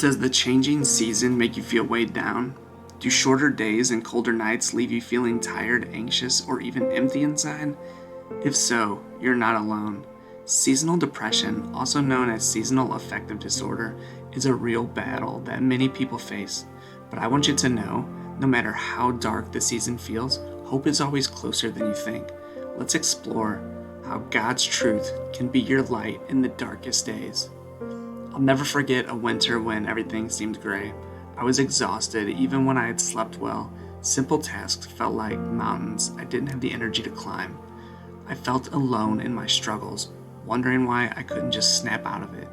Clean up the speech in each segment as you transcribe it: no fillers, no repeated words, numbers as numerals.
Does the changing season make you feel weighed down? Do shorter days and colder nights leave you feeling tired, anxious, or even empty inside? If so, you're not alone. Seasonal depression, also known as seasonal affective disorder, is a real battle that many people face. But I want you to know, no matter how dark the season feels, hope is always closer than you think. Let's explore how God's truth can be your light in the darkest days. I'll never forget a winter when everything seemed gray. I was exhausted even when I had slept well. Simple tasks felt like mountains I didn't have the energy to climb. I felt alone in my struggles, wondering why I couldn't just snap out of it.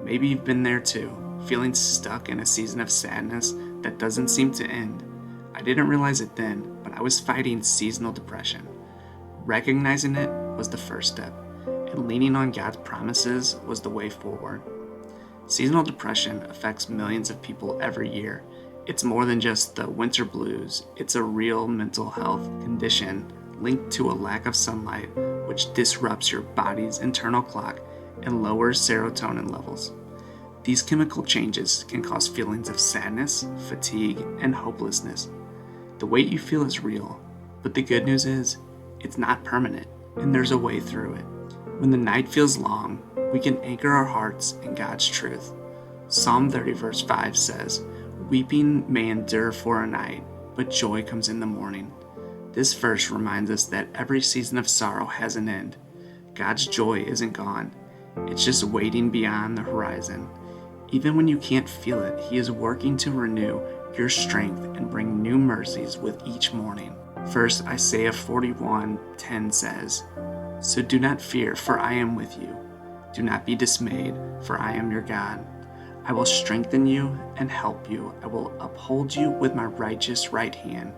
Maybe you've been there too, feeling stuck in a season of sadness that doesn't seem to end. I didn't realize it then, but I was fighting seasonal depression. Recognizing it was the first step, and leaning on God's promises was the way forward. Seasonal depression affects millions of people every year. It's more than just the winter blues. It's a real mental health condition linked to a lack of sunlight, which disrupts your body's internal clock and lowers serotonin levels. These chemical changes can cause feelings of sadness, fatigue, and hopelessness. The weight you feel is real, but the good news is it's not permanent, and there's a way through it. When the night feels long, we can anchor our hearts in God's truth. Psalm 30 verse 5 says, "Weeping may endure for a night, but joy comes in the morning." This verse reminds us that every season of sorrow has an end. God's joy isn't gone. It's just waiting beyond the horizon. Even when you can't feel it, He is working to renew your strength and bring new mercies with each morning. First, Isaiah 41:10 says, "So do not fear, for I am with you. Do not be dismayed, for I am your God. I will strengthen you and help you. I will uphold you with my righteous right hand."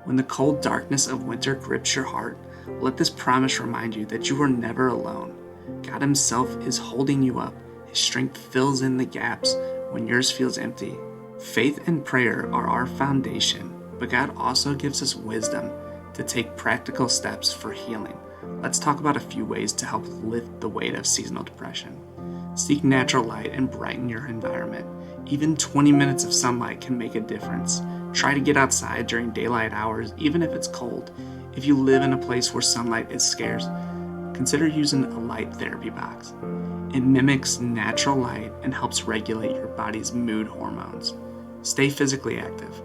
When the cold darkness of winter grips your heart, let this promise remind you that you are never alone. God Himself is holding you up. His strength fills in the gaps when yours feels empty. Faith and prayer are our foundation, but God also gives us wisdom to take practical steps for healing. Let's talk about a few ways to help lift the weight of seasonal depression. Seek natural light and brighten your environment. Even 20 minutes of sunlight can make a difference. Try to get outside during daylight hours, even if it's cold. If you live in a place where sunlight is scarce, consider using a light therapy box. It mimics natural light and helps regulate your body's mood hormones. Stay physically active.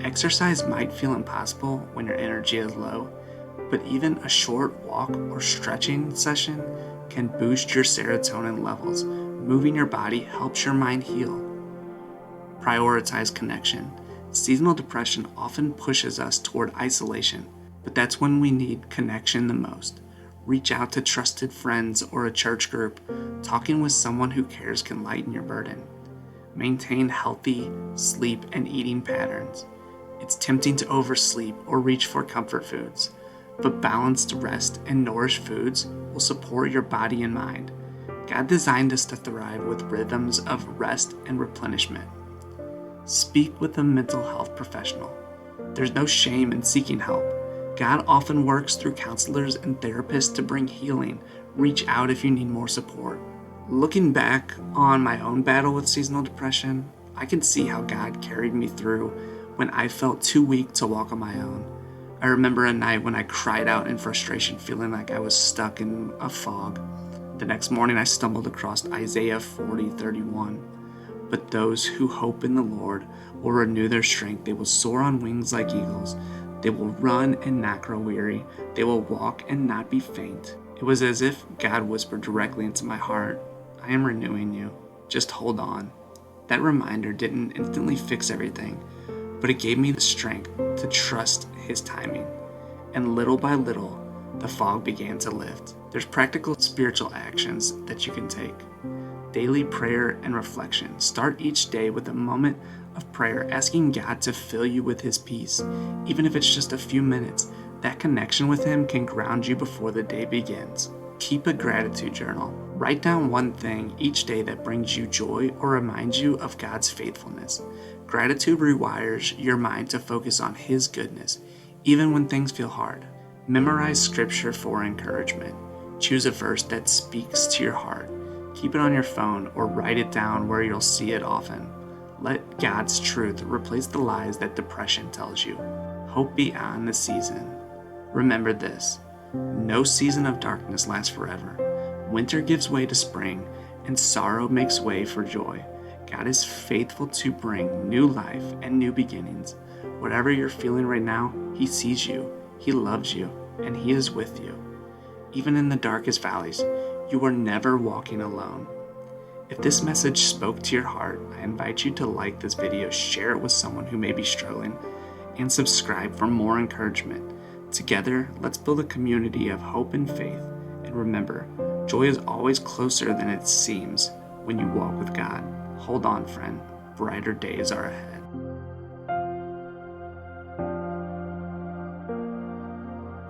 Exercise might feel impossible when your energy is low, but even a short walk or stretching session can boost your serotonin levels. Moving your body helps your mind heal. Prioritize connection. Seasonal depression often pushes us toward isolation, but that's when we need connection the most. Reach out to trusted friends or a church group. Talking with someone who cares can lighten your burden. Maintain healthy sleep and eating patterns. It's tempting to oversleep or reach for comfort foods, but balanced rest and nourished foods will support your body and mind. God designed us to thrive with rhythms of rest and replenishment. Speak with a mental health professional. There's no shame in seeking help. God often works through counselors and therapists to bring healing. Reach out if you need more support. Looking back on my own battle with seasonal depression, I can see how God carried me through when I felt too weak to walk on my own. I remember a night when I cried out in frustration, feeling like I was stuck in a fog. The next morning I stumbled across Isaiah 40:31. "But those who hope in the Lord will renew their strength. They will soar on wings like eagles. They will run and not grow weary. They will walk and not be faint." It was as if God whispered directly into my heart, "I am renewing you. Just hold on." That reminder didn't instantly fix everything, but it gave me the strength to trust His timing. And little by little, the fog began to lift. There's practical spiritual actions that you can take. Daily prayer and reflection. Start each day with a moment of prayer, asking God to fill you with His peace. Even if it's just a few minutes, that connection with Him can ground you before the day begins. Keep a gratitude journal. Write down one thing each day that brings you joy or reminds you of God's faithfulness. Gratitude rewires your mind to focus on His goodness, even when things feel hard. Memorize scripture for encouragement. Choose a verse that speaks to your heart. Keep it on your phone or write it down where you'll see it often. Let God's truth replace the lies that depression tells you. Hope beyond the season. Remember this: no season of darkness lasts forever. Winter gives way to spring, and sorrow makes way for joy. God is faithful to bring new life and new beginnings. Whatever you're feeling right now, He sees you, He loves you, and He is with you. Even in the darkest valleys, you are never walking alone. If this message spoke to your heart, I invite you to like this video, share it with someone who may be struggling, and subscribe for more encouragement. Together, let's build a community of hope and faith. And remember, joy is always closer than it seems when you walk with God. Hold on, friend. Brighter days are ahead.